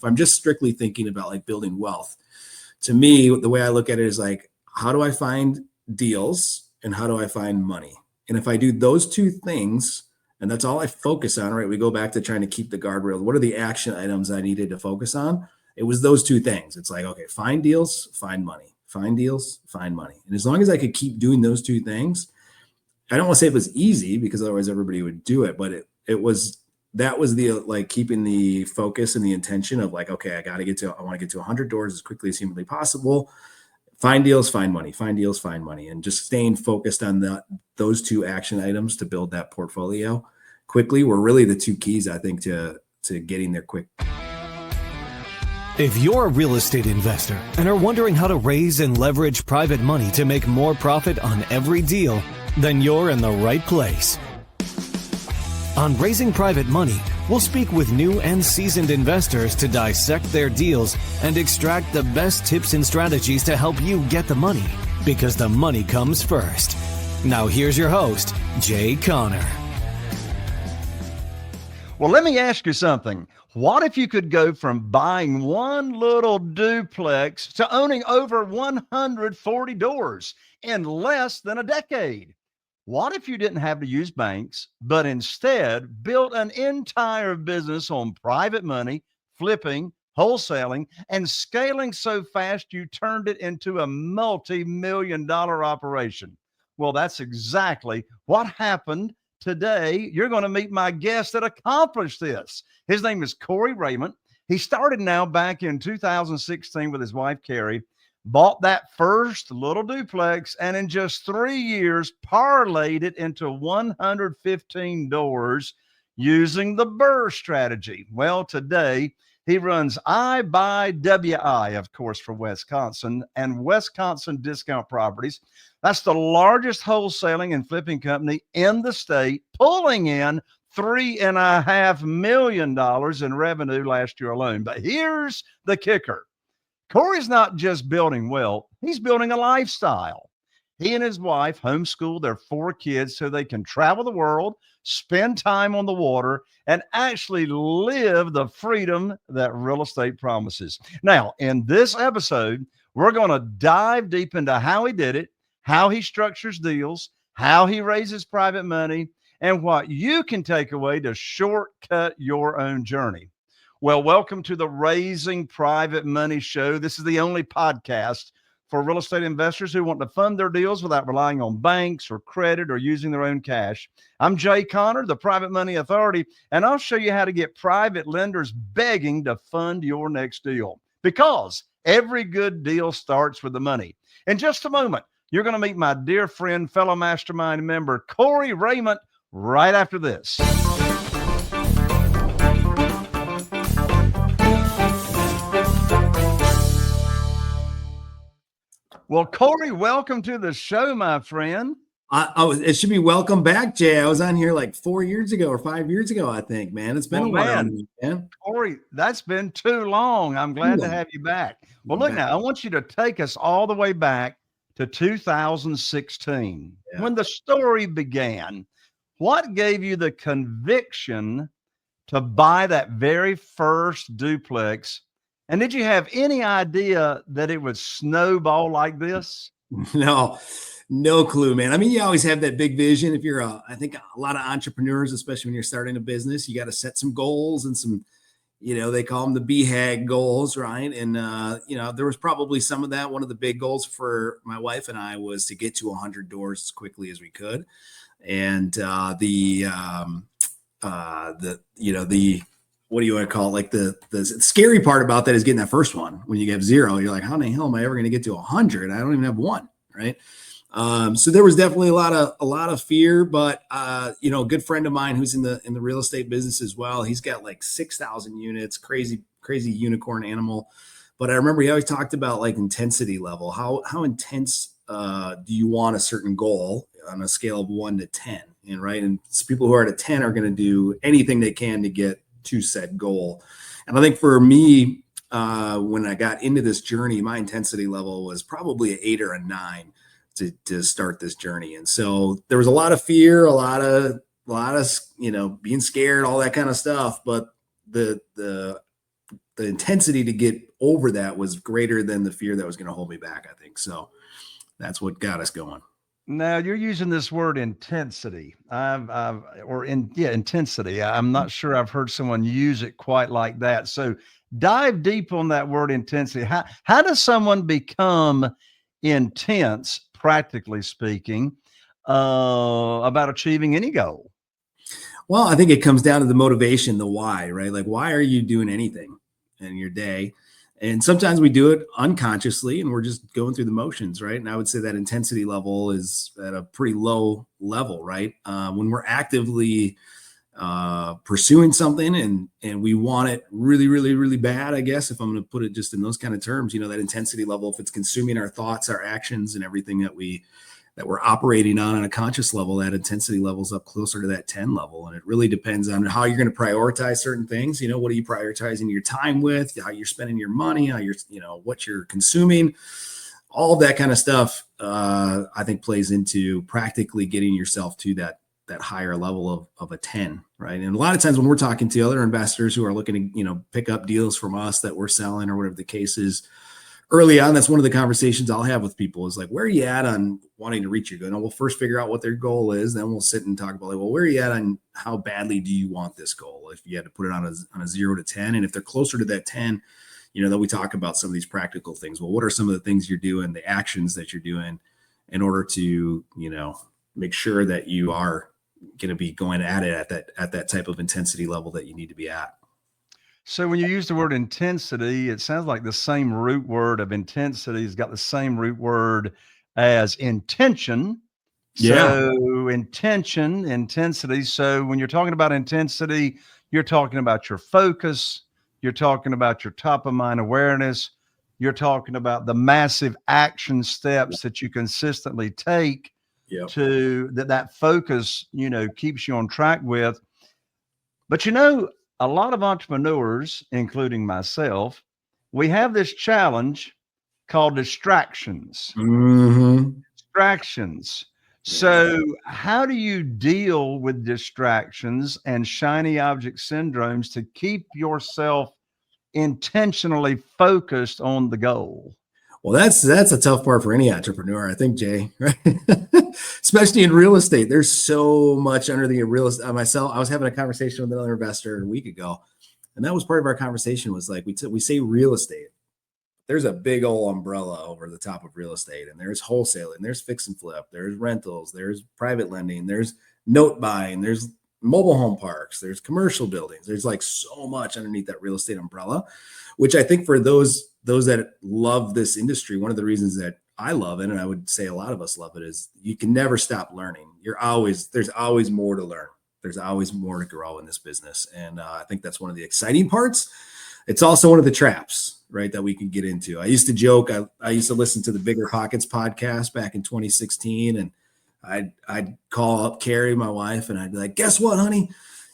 If I'm just strictly thinking about like building wealth, to me, the way I look at it is like, how do I find deals and how do I find money? And if I do those two things, and that's all I focus on, right? We go back to trying to keep the guardrails. What are the action items I needed to focus on? It was those two things. It's like, okay, find deals, find money, find deals, find money. And as long as I could keep doing those two things, I don't want to say it was easy because otherwise everybody would do it, but that was the like keeping the focus and the intention of like, okay, I want to get to 100 doors as quickly as humanly possible. Find deals, find money, find deals, find money, and just staying focused on those two action items to build that portfolio quickly were really the two keys, I think, to getting there quick. If you're a real estate investor and are wondering how to raise and leverage private money to make more profit on every deal, then you're in the right place. On Raising Private Money, we'll speak with new and seasoned investors to dissect their deals and extract the best tips and strategies to help you get the money, because the money comes first. Now here's your host, Jay Conner. Well, let me ask you something. What if you could go from buying one little duplex to owning over 140 doors in less than a decade? What if you didn't have to use banks, but instead built an entire business on private money, flipping, wholesaling, and scaling so fast you turned it into a multi-million-dollar operation? Well, that's exactly what happened today. You're going to meet my guest that accomplished this. His name is Corey Reyment. He started now back in 2016 with his wife, Carrie. Bought that first little duplex and in just 3 years parlayed it into 115 doors using the BRRRR strategy. Well, today he runs IBuyWI, of course, for Wisconsin and Wisconsin Discount Properties. That's the largest wholesaling and flipping company in the state, pulling in $3.5 million in revenue last year alone. But here's the kicker. Corey's not just building wealth, he's building a lifestyle. He and his wife homeschool their 4 kids so they can travel the world, spend time on the water, and actually live the freedom that real estate promises. Now, in this episode, we're going to dive deep into how he did it, how he structures deals, how he raises private money, and what you can take away to shortcut your own journey. Well, welcome to the Raising Private Money Show. This is the only podcast for real estate investors who want to fund their deals without relying on banks or credit or using their own cash. I'm Jay Conner, the Private Money Authority, and I'll show you how to get private lenders begging to fund your next deal, because every good deal starts with the money. In just a moment, you're going to meet my dear friend, fellow mastermind member, Corey Reyment, right after this. Well, Corey, welcome to the show, my friend. It should be welcome back, Jay. I was on here like 4 years ago or 5 years ago, I think, man. It's been a while, man. Corey, that's been too long. I'm glad to have you back. Well, look now, I want you to take us all the way back to 2016, when the story began. What gave you the conviction to buy that very first duplex? And did you have any idea that it would snowball like this? No clue, man. I mean, you always have that big vision. If you're I think a lot of entrepreneurs, especially when you're starting a business, you got to set some goals and some, they call them the BHAG goals, right? And, there was probably some of that. One of the big goals for my wife and I was to get to 100 doors as quickly as we could. And what do you want to call it? Like the scary part about that is getting that first one. When you have 0, you're like, how in the hell am I ever going to get to 100? I don't even have 1, right? So there was definitely a lot of fear, but a good friend of mine who's in the real estate business as well. He's got like 6,000 units, crazy unicorn animal. But I remember he always talked about like intensity level. How intense do you want a certain goal on a scale of 1 to 10? And right, and people who are at a 10 are going to do anything they can to get to said goal. And I think for me, when I got into this journey, my intensity level was probably an 8 or a 9 to start this journey. And so there was a lot of fear, a lot of being scared, all that kind of stuff. But the the intensity to get over that was greater than the fear that was going to hold me back, I think. So that's what got us going. Now you're using this word intensity. Intensity. I'm not sure I've heard someone use it quite like that. So dive deep on that word intensity. How does someone become intense, practically speaking, about achieving any goal? Well, I think it comes down to the motivation, the why, right? Like, why are you doing anything in your day? And sometimes we do it unconsciously and we're just going through the motions, right? And I would say that intensity level is at a pretty low level, right? When we're actively pursuing something and we want it really, really, really bad, I guess, if I'm going to put it just in those kind of terms, that intensity level, if it's consuming our thoughts, our actions, and everything that we're operating on a conscious level, that intensity level is up closer to that 10 level. And it really depends on how you're going to prioritize certain things. What are you prioritizing your time with, how you're spending your money, how you're, what you're consuming, all of that kind of stuff, I think plays into practically getting yourself to that higher level of a 10, right? And a lot of times when we're talking to other investors who are looking to, pick up deals from us that we're selling or whatever the case is, early on, that's one of the conversations I'll have with people is like, where are you at on wanting to reach your goal? And we'll first figure out what their goal is. Then we'll sit and talk about, like, well, where are you at on how badly do you want this goal? If you had to put it on a 0 to 10, and if they're closer to that 10, then we talk about some of these practical things. Well, what are some of the things you're doing, the actions that you're doing in order to, make sure that you are going to be going at it at that type of intensity level that you need to be at. So when you use the word intensity, it sounds like the same root word of intensity has got the same root word as intention. Yeah. So intensity. So when you're talking about intensity, you're talking about your focus, you're talking about your top of mind awareness, you're talking about the massive action steps that you consistently take to that focus, keeps you on track with. But a lot of entrepreneurs, including myself, we have this challenge called distractions. Mm-hmm. Distractions. So how do you deal with distractions and shiny object syndromes to keep yourself intentionally focused on the goal? Well, that's a tough part for any entrepreneur, I think, Jay, right? Especially in real estate. There's so much under the real estate. Myself, I was having a conversation with another investor a week ago, and that was part of our conversation was like, we say real estate. There's a big old umbrella over the top of real estate, and there's wholesaling, there's fix and flip, there's rentals, there's private lending, there's note buying, there's mobile home parks, there's commercial buildings. There's like so much underneath that real estate umbrella, which I think for those that love this industry, one of the reasons that I love it, and I would say a lot of us love it, is you can never stop learning. There's always more to learn. There's always more to grow in this business. And I think that's one of the exciting parts. It's also one of the traps, right, that we can get into. I used to joke, I used to listen to the Bigger Pockets podcast back in 2016, and I'd call up Carrie, my wife, and I'd be like, guess what, honey?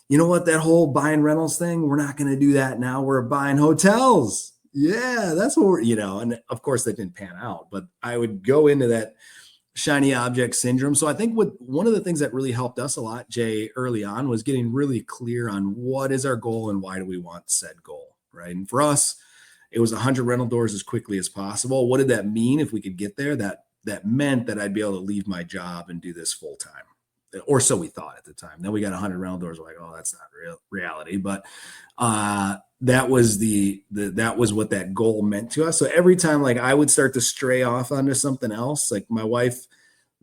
You know what, that whole buying rentals thing, we're not going to do that now. We're buying hotels. Yeah, that's what and of course that didn't pan out, but I would go into that shiny object syndrome. So I think one of the things that really helped us a lot, Jay, early on was getting really clear on what is our goal and why do we want said goal, right? And for us, it was 100 rental doors as quickly as possible. What did that mean if we could get there? That meant that I'd be able to leave my job and do this full time. Or so we thought at the time. Then we got 100 rental doors. We're like, oh, that's not reality. But that was that was what that goal meant to us. So every time, like, I would start to stray off onto something else, like my wife,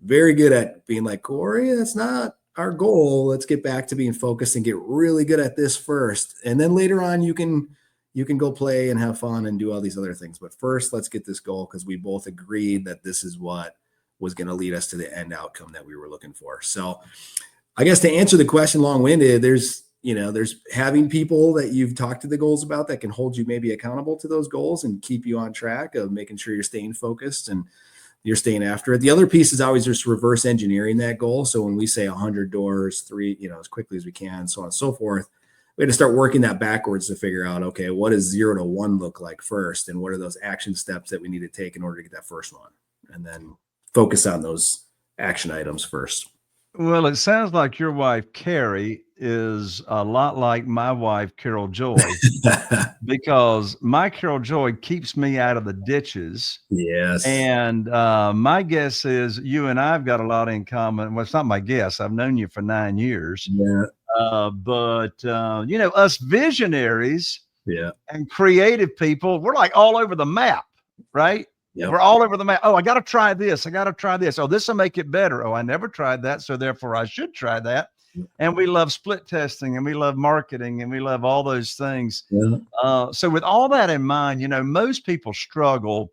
very good at being like, Corey, that's not our goal. Let's get back to being focused and get really good at this first. And then later on, you can go play and have fun and do all these other things. But first, let's get this goal, because we both agreed that this is what was going to lead us to the end outcome that we were looking for. So I guess to answer the question long-winded, there's having people that you've talked to the goals about that can hold you maybe accountable to those goals and keep you on track of making sure you're staying focused and you're staying after it. The other piece is always just reverse engineering that goal. So when we say 100 doors, 3, as quickly as we can, so on and so forth, we had to start working that backwards to figure out, okay, what does 0 to 1 look like first? And what are those action steps that we need to take in order to get that first one? And then focus on those action items first. Well, it sounds like your wife, Carrie, is a lot like my wife, Carol Joy, because my Carol Joy keeps me out of the ditches. Yes. And my guess is you and I've got a lot in common. Well, it's not my guess. I've known you for 9 years. Yeah. But us visionaries Yeah. and creative people, we're like all over the map, right? Yep. We're all over the map. Oh, I got to try this. I got to try this. Oh, this will make it better. Oh, I never tried that. So therefore I should try that. And we love split testing and we love marketing and we love all those things. Yeah. So with all that in mind, most people struggle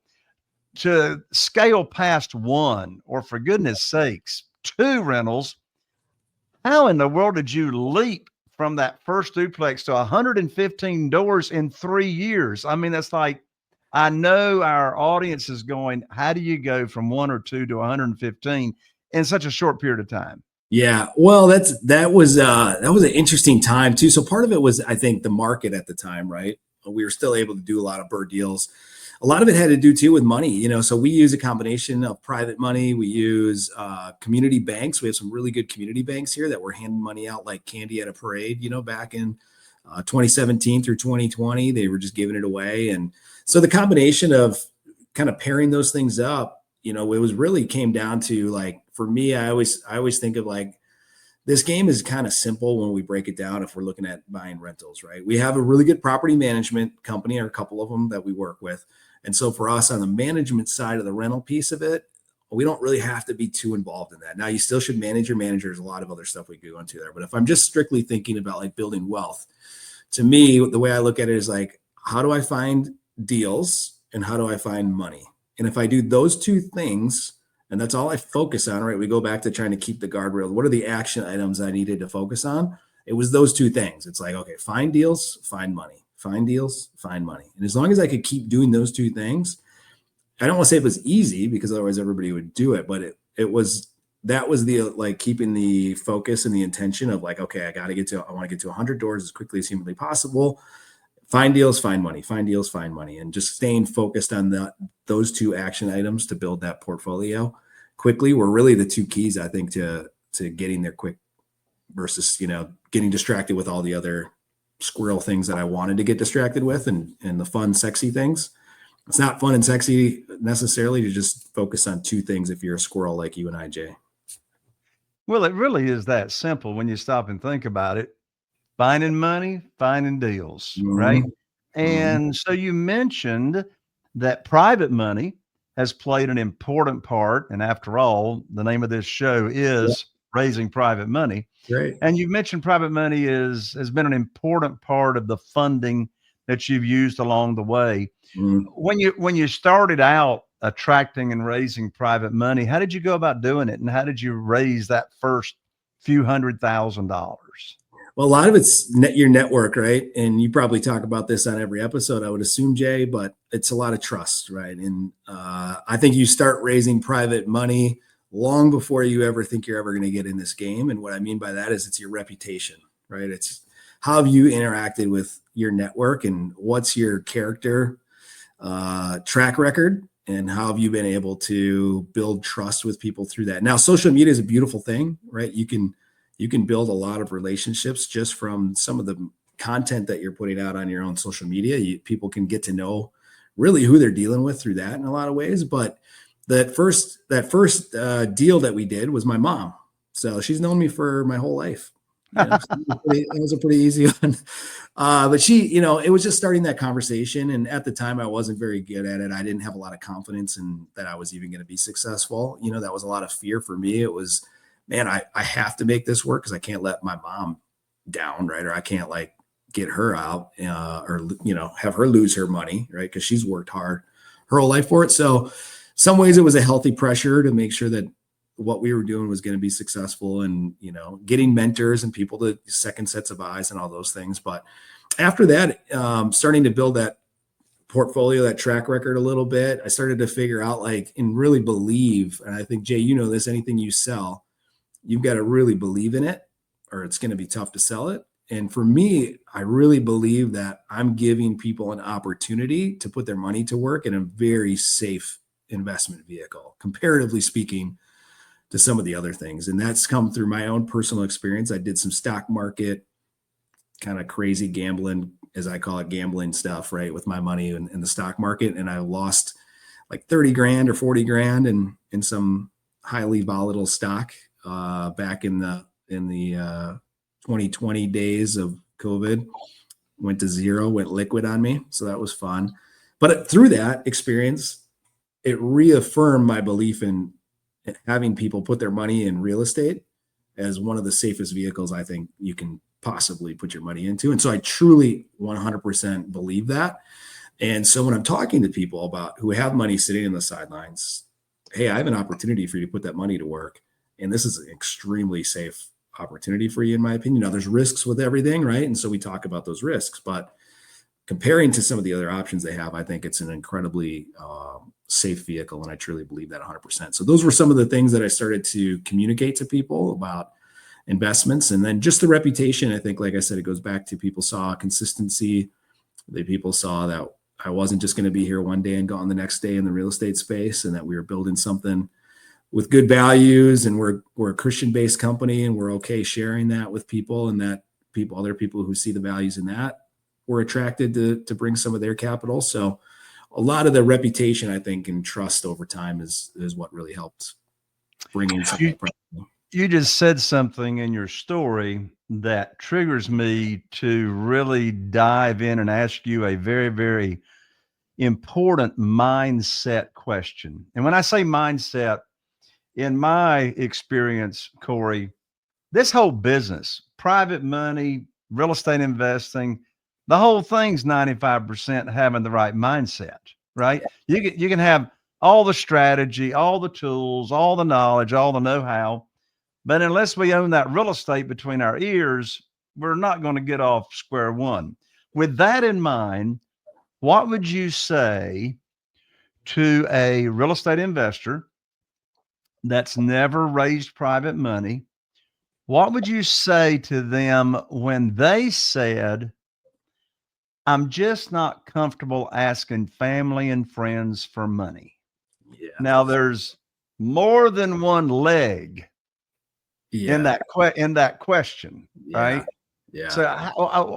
to scale past one or for goodness sakes, two rentals. How in the world did you leap from that first duplex to 115 doors in 3 years? I mean, that's like, I know our audience is going, how do you go from one or two to 115 in such a short period of time? Yeah. Well, that was an interesting time too. So part of it was, I think, the market at the time, right? We were still able to do a lot of BRRRR deals. A lot of it had to do too with money, so we use a combination of private money. We use community banks. We have some really good community banks here that were handing money out like candy at a parade, back in 2017 through 2020. They were just giving it away. And so the combination of kind of pairing those things up, it was really came down to, like, for me, I always think of, like, this game is kind of simple when we break it down. If we're looking at buying rentals, right? We have a really good property management company, or a couple of them that we work with. And so for us on the management side of the rental piece of it, we don't really have to be too involved in that. Now, you still should manage your manager. There's a lot of other stuff we go into there. But if I'm just strictly thinking about, like, building wealth, to me, the way I look at it is, like, how do I find deals and how do I find money? And if I do those two things, and that's all I focus on, right? We go back to trying to keep the guardrail. What are the action items I needed to focus on? It was those two things. It's like, okay, find deals, find money, find deals, find money. And as long as I could keep doing those two things, I don't want to say it was easy, because otherwise everybody would do it, but that was the, like, keeping the focus and the intention of, like, okay, I want to get to 100 doors as quickly as humanly possible. Find deals, find money, find deals, find money, and just staying focused on those two action items to build that portfolio quickly were really the two keys, I think, to getting there quick versus, getting distracted with all the other squirrel things that I wanted to get distracted with, and the fun, sexy things. It's not fun and sexy necessarily to just focus on two things if you're a squirrel like you and I, Jay. Well, it really is that simple when you stop and think about it. Finding money, finding deals, right? Mhm. Mhm. And so you mentioned that private money has played an important part. And after all, the name of this show Yeah, is Raising Private Money. great. And you've mentioned private money has been an important part of the funding that you've used along the way. Mhm. When you started out attracting and raising private money, how did you go about doing it? And how did you raise that first few $100,000? Well, a lot of it's your network, right? And you probably talk about this on every episode, I would assume, Jay, but it's a lot of trust, right? And I think you start raising private money long before you ever think you're ever going to get in this game. And what I mean by that is, it's your reputation, right? It's how have you interacted with your network, and what's your character track record, and how have you been able to build trust with people through that. Now, social media is a beautiful thing, right? You can build a lot of relationships just from some of the content that you're putting out on your own social media. People can get to know really who they're dealing with through that in a lot of ways. But that first deal that we did was my mom. So she's known me for my whole life. So it was a pretty easy one. But she, it was just starting that conversation. And at the time, I wasn't very good at it. I didn't have a lot of confidence in that I was even going to be successful. That was a lot of fear for me. It was, man, I have to make this work, because I can't let my mom down, right? Or I can't, like, get her out, or have her lose her money, right? Because she's worked hard her whole life for it. So some ways it was a healthy pressure to make sure that what we were doing was going to be successful, and getting mentors and people to second sets of eyes and all those things. But after that, starting to build that portfolio, that track record a little bit, I started to figure out, like, and really believe, and I think, Jay, this, anything you sell, you've got to really believe in it, or it's going to be tough to sell it. And for me, I really believe that I'm giving people an opportunity to put their money to work in a very safe investment vehicle, comparatively speaking, to some of the other things. And that's come through my own personal experience. I did some stock market, kind of crazy gambling, as I call it, gambling stuff, right, with my money in the stock market. And I lost like 30 grand or 40 grand in some highly volatile stock back in the 2020 days of COVID. Went to zero, went liquid on me. So that was fun. But through that experience, it reaffirmed my belief in having people put their money in real estate as one of the safest vehicles I think you can possibly put your money into. And so I truly 100% believe that. And so when I'm talking to people about who have money sitting in the sidelines, hey, I have an opportunity for you to put that money to work. And this is an extremely safe opportunity for you, in my opinion. Now, there's risks with everything, right? And so we talk about those risks, but comparing to some of the other options they have, I think it's an incredibly safe vehicle. And I truly believe that 100%. So those were some of the things that I started to communicate to people about investments. And then just the reputation, I think, like I said, it goes back to people saw consistency. People saw that I wasn't just going to be here one day and gone the next day in the real estate space, and that we were building something with good values, and we're a Christian-based company, and we're okay sharing that with people, and that other people who see the values in that were attracted to bring some of their capital. So a lot of the reputation, I think, and trust over time is what really helped bring in something. You just said something in your story that triggers me to really dive in and ask you a very, very important mindset question. And when I say mindset, in my experience, Corey, this whole business, private money, real estate investing, the whole thing's 95% having the right mindset, right? You can have all the strategy, all the tools, all the knowledge, all the know-how, but unless we own that real estate between our ears, we're not going to get off square one. With that in mind, what would you say to a real estate investor that's never raised private money? What would you say to them when they said, I'm just not comfortable asking family and friends for money? Yeah. Now, there's more than one leg in that question, right? Yeah. So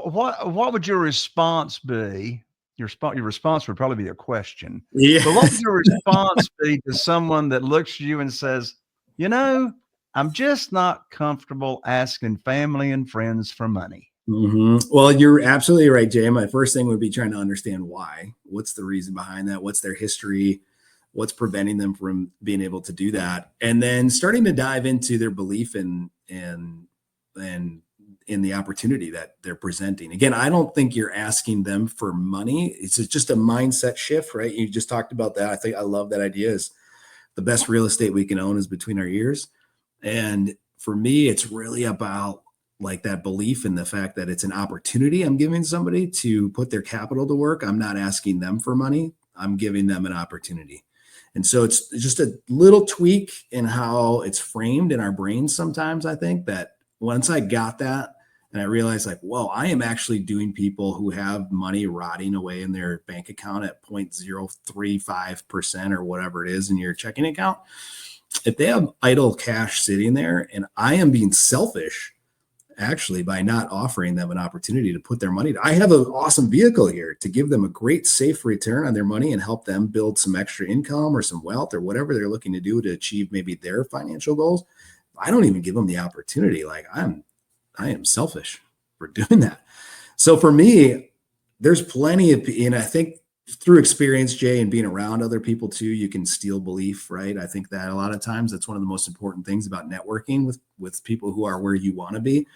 what would your response be? Your response would probably be a question. Yeah. But what would your response be to someone that looks at you and says, I'm just not comfortable asking family and friends for money? Mm-hmm. Well, you're absolutely right, Jay. My first thing would be trying to understand why. What's the reason behind that? What's their history? What's preventing them from being able to do that? And then starting to dive into their belief in the opportunity that they're presenting. Again, I don't think you're asking them for money. It's just a mindset shift, right? You just talked about that. I love that idea. Is the best real estate we can own is between our ears. And for me, it's really about like that belief in the fact that it's an opportunity I'm giving somebody to put their capital to work. I'm not asking them for money. I'm giving them an opportunity. And so it's just a little tweak in how it's framed in our brains sometimes. I think that once I got that and I realized like, whoa, I am actually doing people who have money rotting away in their bank account at 0.035% or whatever it is in your checking account. If they have idle cash sitting there, and I am being selfish actually by not offering them an opportunity to put their money, I have an awesome vehicle here to give them a great safe return on their money and help them build some extra income or some wealth or whatever they're looking to do to achieve maybe their financial goals. I don't even give them the opportunity. Like I am selfish for doing that. So for me, there's plenty of, and I think through experience, Jay, and being around other people too, you can steal belief, right? I think that a lot of times that's one of the most important things about networking with people who are where you want to be,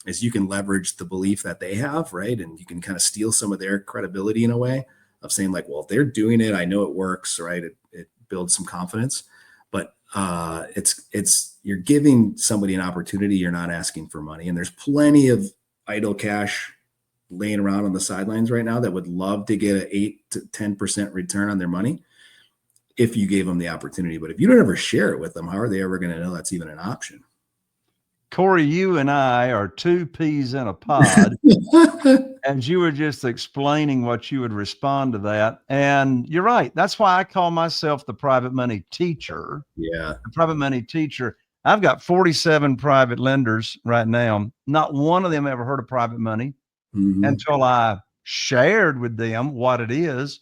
is you can leverage the belief that they have, right? And you can kind of steal some of their credibility in a way of saying like, well, if they're doing it, I know it works, right? It builds some confidence, but it's you're giving somebody an opportunity. You're not asking for money. And there's plenty of idle cash laying around on the sidelines right now that would love to get an 8 to 10% return on their money if you gave them the opportunity. But if you don't ever share it with them, how are they ever going to know that's even an option? Corey, you and I are two peas in a pod. As you were just explaining what you would respond to that. And you're right. That's why I call myself the private money teacher. Yeah. The private money teacher. I've got 47 private lenders right now. Not one of them ever heard of private money until I shared with them what it is.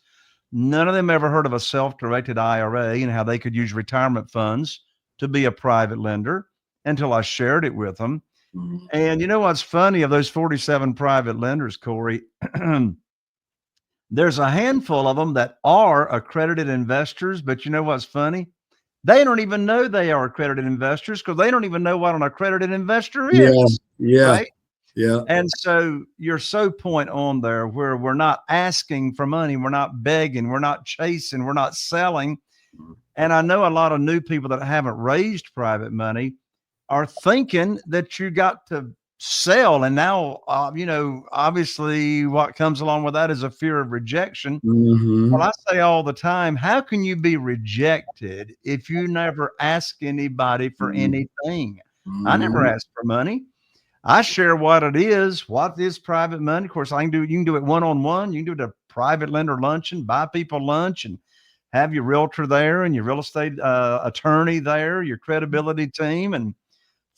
None of them ever heard of a self-directed IRA and how they could use retirement funds to be a private lender until I shared it with them. And you know what's funny of those 47 private lenders, Corey? There's a handful of them that are accredited investors, but you know what's funny? They don't even know they are accredited investors because they don't even know what an accredited investor is. Right. Yeah. And so you're so point on there where we're not asking for money. We're not begging. We're not chasing. We're not selling. And I know a lot of new people that haven't raised private money are thinking that you got to sell. And now, obviously what comes along with that is a fear of rejection. Well, I say all the time, how can you be rejected if you never ask anybody for anything? I never asked for money. I share what it is. What is private money? Of course, you can do it one-on-one. You can do it at a private lender luncheon, buy people lunch and have your realtor there and your real estate attorney there, your credibility team, and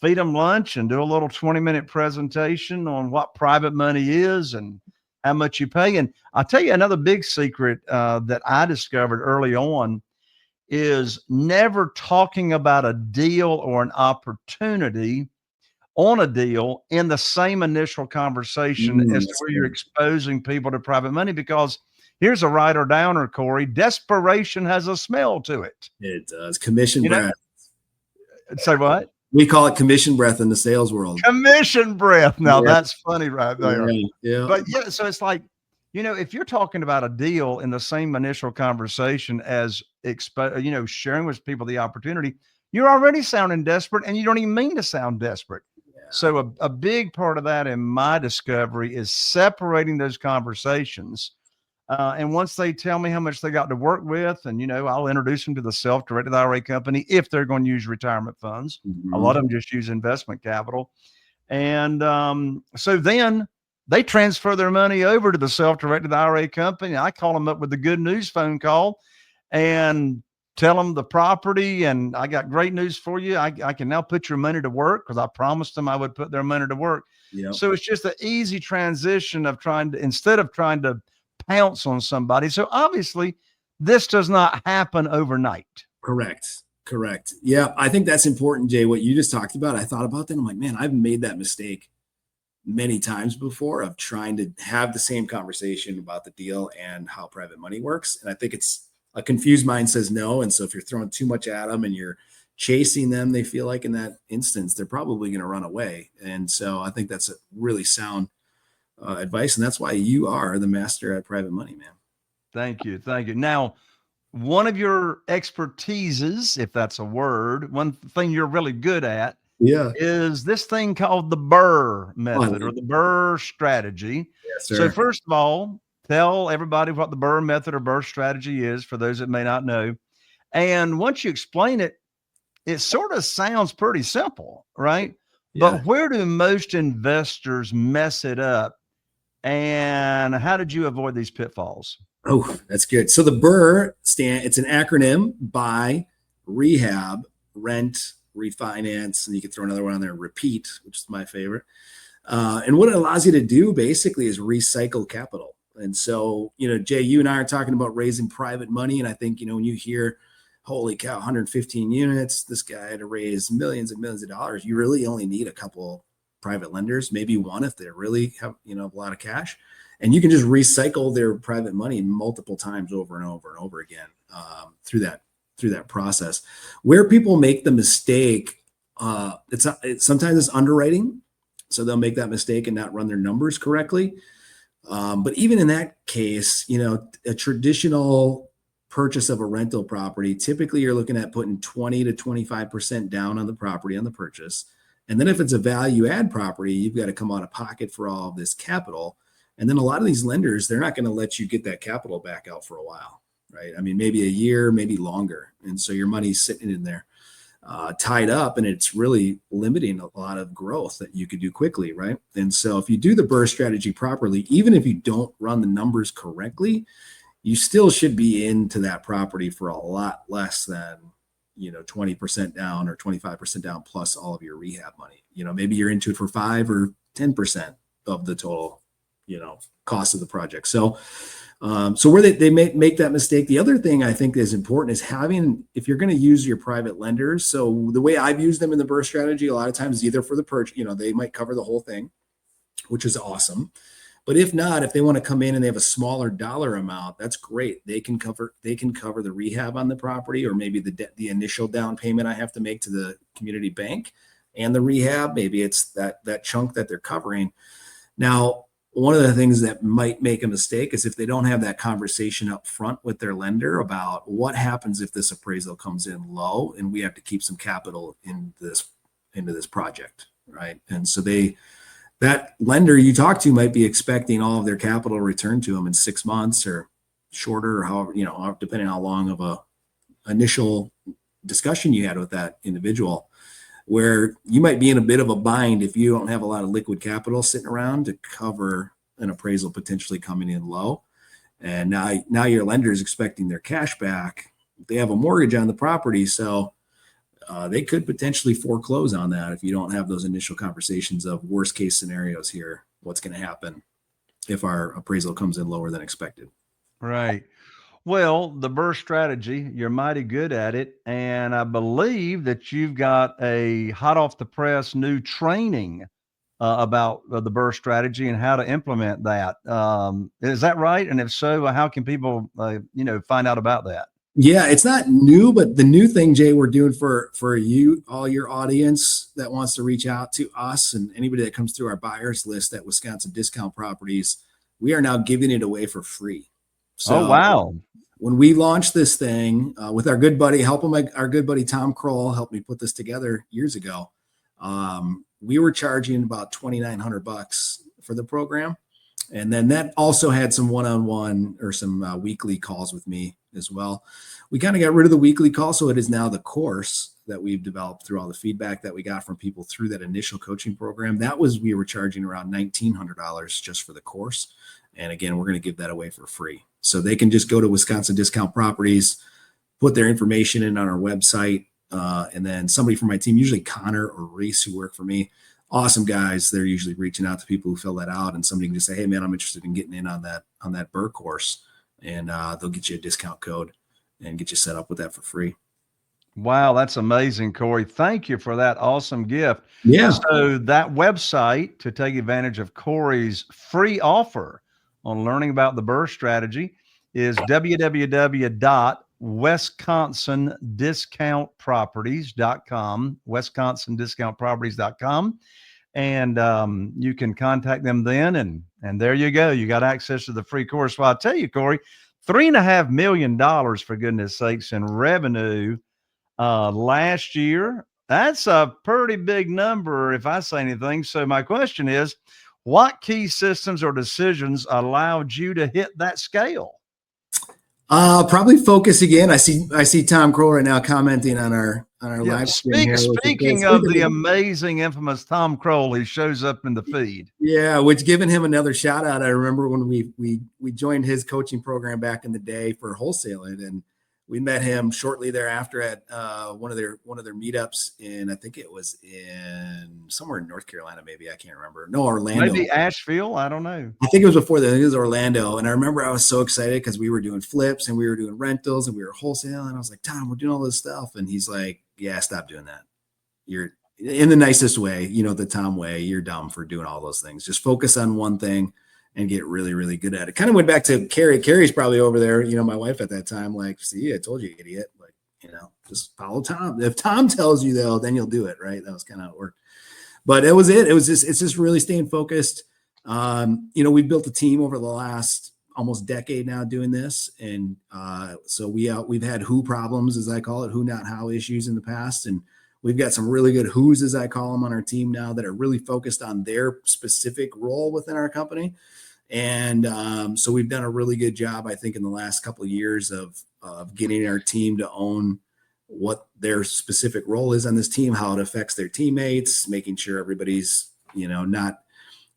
feed them lunch and do a little 20-minute presentation on what private money is and how much you pay. And I'll tell you another big secret that I discovered early on is never talking about a deal or an opportunity on a deal in the same initial conversation as to where you're exposing people to private money, because here's a writer downer, Corey. Desperation has a smell to it. It does. Commission breath. Say what? We call it commission breath in the sales world. Commission breath. Now that's funny right there. Yeah. But yeah, so it's like, if you're talking about a deal in the same initial conversation as sharing with people the opportunity, you're already sounding desperate and you don't even mean to sound desperate. So a big part of that in my discovery is separating those conversations. And once they tell me how much they got to work with, and, I'll introduce them to the self-directed IRA company if they're going to use retirement funds. A lot of them just use investment capital. And so then they transfer their money over to the self-directed IRA company. I call them up with the good news phone call and tell them the property, and I got great news for you. I can now put your money to work because I promised them I would put their money to work. Yep. So it's just an easy transition of instead of trying to pounce on somebody. So obviously this does not happen overnight. Correct. Yeah. I think that's important, Jay. What you just talked about, I thought about that. I'm like, man, I've made that mistake many times before of trying to have the same conversation about the deal and how private money works. And I think it's a confused mind says no. And so if you're throwing too much at them and you're chasing them, they feel like in that instance, they're probably going to run away. And so I think that's a really sound advice. And that's why you are the master at private money, man. Thank you. Now, one of your expertises, if that's a word, one thing you're really good at is this thing called the BRRRR method or the BRRRR strategy. Yes, sir. So first of all, tell everybody what the BRRRR method or BRRRR strategy is for those that may not know. And once you explain it, it sort of sounds pretty simple, right? Yeah. But where do most investors mess it up? And how did you avoid these pitfalls? Oh, that's good. So the BRRRR it's an acronym: buy, rehab, rent, refinance, and you can throw another one on there, repeat, which is my favorite. And what it allows you to do basically is recycle capital. And so, Jay, you and I are talking about raising private money. And I think, when you hear, holy cow, 115 units, this guy had to raise millions and millions of dollars. You really only need a couple private lenders, maybe one if they really have, a lot of cash. And you can just recycle their private money multiple times over and over and over again through that process. Where people make the mistake, sometimes it's underwriting. So they'll make that mistake and not run their numbers correctly. But even in that case, a traditional purchase of a rental property, typically you're looking at putting 20 to 25% down on the property on the purchase. And then if it's a value add property, you've got to come out of pocket for all of this capital. And then a lot of these lenders, they're not going to let you get that capital back out for a while, right? I mean, maybe a year, maybe longer. And so your money's sitting in there tied up, and it's really limiting a lot of growth that you could do quickly, right? And so if you do the BRRRR strategy properly, even if you don't run the numbers correctly, you still should be into that property for a lot less than 20% down or 25% down plus all of your rehab money. Maybe you're into it for 5 or 10% of the total, cost of the project. So where they make that mistake. The other thing I think is important is if you're going to use your private lenders. So the way I've used them in the BRRRR strategy, a lot of times either for the purchase, they might cover the whole thing, which is awesome. But if not, if they want to come in and they have a smaller dollar amount, that's great. They can cover the rehab on the property, or maybe the initial down payment I have to make to the community bank and the rehab. Maybe it's that chunk that they're covering. Now, one of the things that might make a mistake is if they don't have that conversation up front with their lender about what happens if this appraisal comes in low and we have to keep some capital into this project, right? And so that lender you talk to might be expecting all of their capital returned to them in 6 months or shorter, or however, depending on how long of a initial discussion you had with that individual, where you might be in a bit of a bind if you don't have a lot of liquid capital sitting around to cover an appraisal potentially coming in low. And now your lender is expecting their cash back. They have a mortgage on the property, so they could potentially foreclose on that if you don't have those initial conversations of worst case scenarios here. What's going to happen if our appraisal comes in lower than expected? Right. Well, the BRRRR strategy, you're mighty good at it. And I believe that you've got a hot off the press new training about the BRRRR strategy and how to implement that. Is that right? And if so, how can people, find out about that? Yeah, it's not new, but the new thing, Jay, we're doing for you, all your audience that wants to reach out to us and anybody that comes through our buyers list at Wisconsin Discount Properties, we are now giving it away for free. So oh, wow. When we launched this thing with our good buddy, our good buddy Tom Kroll helped me put this together years ago. We were charging about $2,900 for the program. And then that also had some one-on-one or some weekly calls with me as well. We kind of got rid of the weekly call. So it is now the course that we've developed through all the feedback that we got from people through that initial coaching program. We were charging around $1,900 just for the course. And again, we're going to give that away for free. So they can just go to Wisconsin Discount Properties, put their information in on our website. And then somebody from my team, usually Connor or Reese, who work for me, awesome guys. They're usually reaching out to people who fill that out, and somebody can just say, "Hey man, I'm interested in getting in on that BRRRR course." And they'll get you a discount code and get you set up with that for free. Wow, that's amazing, Corey. Thank you for that awesome gift. Yeah. So that website to take advantage of Corey's free offer on learning about the BRRRR strategy is www.wisconsindiscountproperties.com, wisconsindiscountproperties.com. And you can contact them then. And there you go. You got access to the free course. Well, I'll tell you, Corey, $3.5 million, for goodness sakes, in revenue last year. That's a pretty big number if I say anything. So my question is, what key systems or decisions allowed you to hit that scale? Probably focus again. I see Tom Kroll right now commenting on our live stream. Speaking of the amazing, infamous Tom Kroll, he shows up in the feed. Yeah, which giving him another shout out. I remember when we joined his coaching program back in the day for wholesaling, and we met him shortly thereafter at one of their meetups in, I think it was in somewhere in North Carolina, maybe, I can't remember. No, Orlando. Maybe Asheville. I don't know. I think it was before that. I think it was Orlando. And I remember I was so excited because we were doing flips and we were doing rentals and we were wholesaling. And I was like, Tom, we're doing all this stuff. And he's like, yeah, stop doing that. You're, in the nicest way, the Tom way, you're dumb for doing all those things. Just focus on one thing and get really, really good at it. Kind of went back to Carrie. Carrie's probably over there, my wife at that time, like, see, I told you, idiot. Like, just follow Tom. If Tom tells you though, then you'll do it. Right. That was kind of how it worked. But it was it's just really staying focused. We've built a team over the last almost decade now doing this. And so we've had who problems, as I call it, who, not how issues in the past. And we've got some really good who's, as I call them, on our team now that are really focused on their specific role within our company. And so we've done a really good job, I think, in the last couple of years of getting our team to own what their specific role is on this team, how it affects their teammates, making sure everybody's, not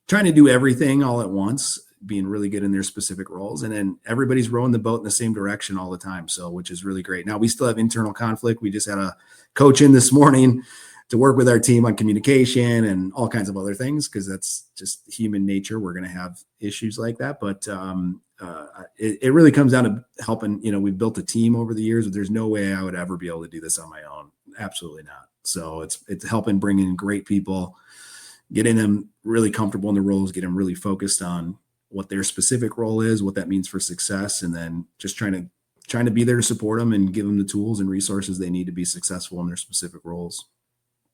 trying to do everything all at once. being really good in their specific roles. And then everybody's rowing the boat in the same direction all the time. So, which is really great. Now we still have internal conflict. We just had a coach in this morning to work with our team on communication and all kinds of other things, because that's just human nature. We're going to have issues like that. But it really comes down to helping. We've built a team over the years, but there's no way I would ever be able to do this on my own. Absolutely not. So it's helping bring in great people, getting them really comfortable in the roles, get them really focused on what their specific role is, what that means for success, and then just trying to be there to support them and give them the tools and resources they need to be successful in their specific roles.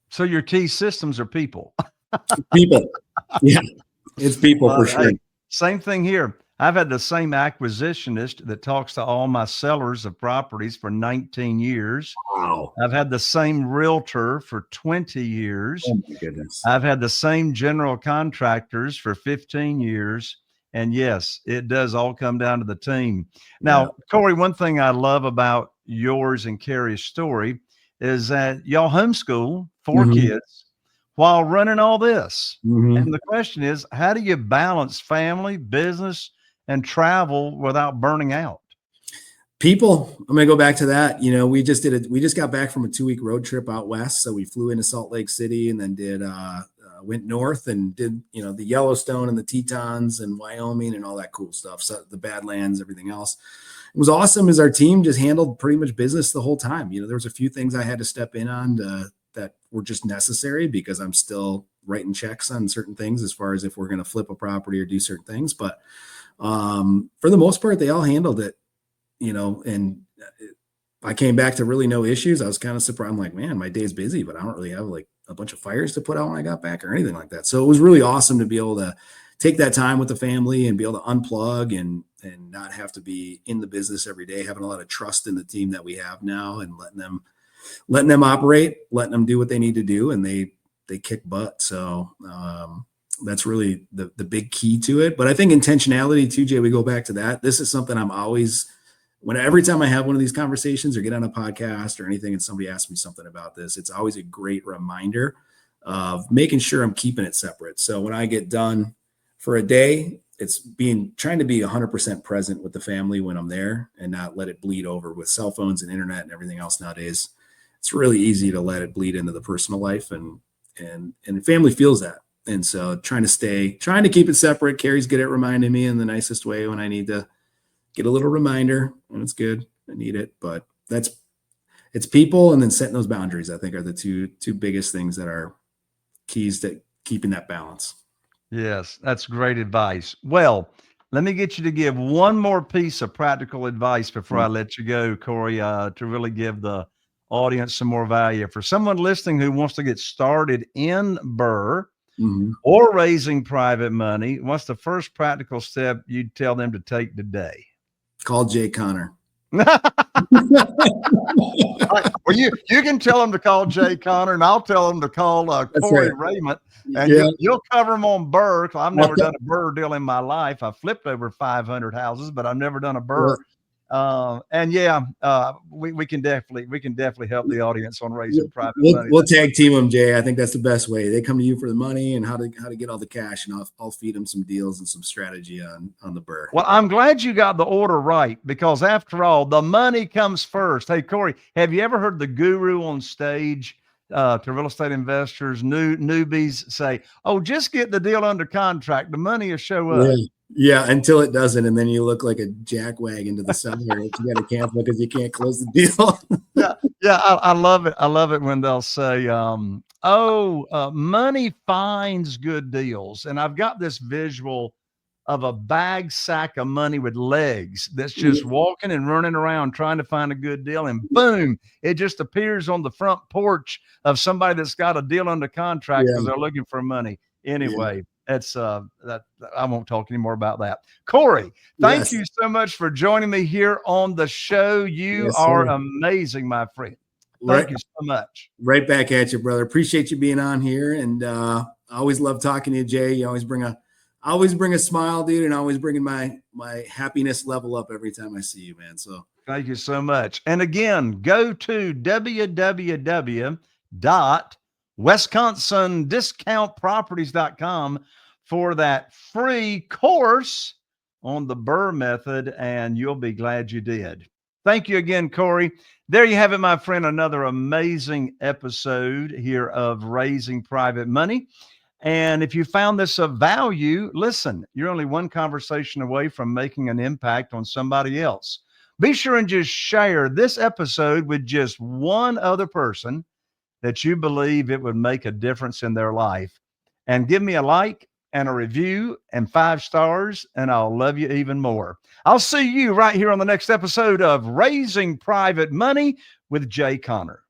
So your key systems are people. People. Yeah, it's people for sure. Hey, same thing here. I've had the same acquisitionist that talks to all my sellers of properties for 19 years. Wow. I've had the same realtor for 20 years. Oh my goodness. I've had the same general contractors for 15 years. And yes, it does all come down to the team. Now, Corey, one thing I love about yours and Carrie's story is that y'all homeschool 4 kids while running all this. And the question is, how do you balance family, business, and travel without burning out? People. I'm going to go back to that. We just got back from a 2-week road trip out west. So we flew into Salt Lake City and then went north and did, the Yellowstone and the Tetons and Wyoming and all that cool stuff. So the Badlands, everything else. It was awesome as our team just handled pretty much business the whole time. There was a few things I had to step in on that were just necessary because I'm still writing checks on certain things as far as if we're going to flip a property or do certain things. But for the most part, they all handled it, and I came back to really no issues. I was kind of surprised. I'm like, man, my day's busy, but I don't really have like a bunch of fires to put out when I got back or anything like that. So it was really awesome to be able to take that time with the family and be able to unplug and not have to be in the business every day, having a lot of trust in the team that we have now and letting them operate, letting them do what they need to do. And they kick butt. So that's really the big key to it. But I think intentionality too, Jay, we go back to that. This is something I'm always, every time I have one of these conversations or get on a podcast or anything, and somebody asks me something about this, it's always a great reminder of making sure I'm keeping it separate. So when I get done for a day, it's trying to be 100% present with the family when I'm there and not let it bleed over with cell phones and internet and everything else nowadays. It's really easy to let it bleed into the personal life and family feels that. And so trying to keep it separate. Carrie's good at reminding me in the nicest way when I need to get a little reminder, and it's good. I need it, but it's people and then setting those boundaries, I think, are the two biggest things that are keys to keeping that balance. Yes, that's great advice. Well, let me get you to give one more piece of practical advice before I let you go, Corey, to really give the audience some more value. For someone listening who wants to get started in BRRRR or raising private money, what's the first practical step you'd tell them to take today? Call Jay Connor. Well, you can tell them to call Jay Connor, and I'll tell them to call Corey Reyment, and you'll cover them on BRRRR. I've never done a BRRRR deal in my life. I've flipped over 500 houses, but I've never done a BRRRR. We can definitely help the audience on raising private money. We'll tag team them, Jay. I think that's the best way. They come to you for the money and how to get all the cash, and I'll feed them some deals and some strategy on the BRRRR. Well, I'm glad you got the order right, because after all, the money comes first. Hey, Corey, have you ever heard the guru on stage to real estate investors, newbies say, "Oh, just get the deal under contract. The money will show up." Yeah, until it doesn't, and then you look like a jackwagon to the seller. You got to cancel because you can't close the deal. I love it. I love it when they'll say, money finds good deals. And I've got this visual of a bag sack of money with legs that's just walking and running around trying to find a good deal, and boom, it just appears on the front porch of somebody that's got a deal under contract because they're looking for money. Anyway, that's that I won't talk anymore about that. Corey, thank you so much for joining me here on the show. You are amazing, my friend. Thank you so much. Right back at you, brother. Appreciate you being on here, and I always love talking to you, Jay. You always bring a smile, dude, and always bringing my happiness level up every time I see you, man. So thank you so much. And again, go to www.wisconsindiscountproperties.com for that free course on the BRRRR method, and you'll be glad you did. Thank you again, Corey. There you have it, my friend. Another amazing episode here of Raising Private Money. And if you found this of value, listen, you're only one conversation away from making an impact on somebody else. Be sure and just share this episode with just one other person that you believe it would make a difference in their life. And give me a like and a review and 5 stars, and I'll love you even more. I'll see you right here on the next episode of Raising Private Money with Jay Conner.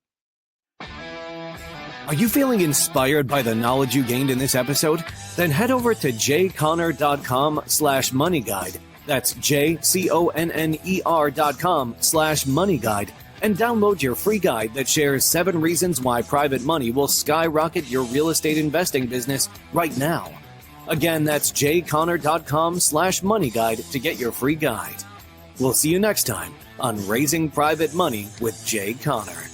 Are you feeling inspired by the knowledge you gained in this episode? Then head over to jconner.com/moneyguide. That's jconner.com/moneyguide and download your free guide that shares 7 reasons why private money will skyrocket your real estate investing business right now. Again, that's jconner.com/moneyguide to get your free guide. We'll see you next time on Raising Private Money with Jay Conner.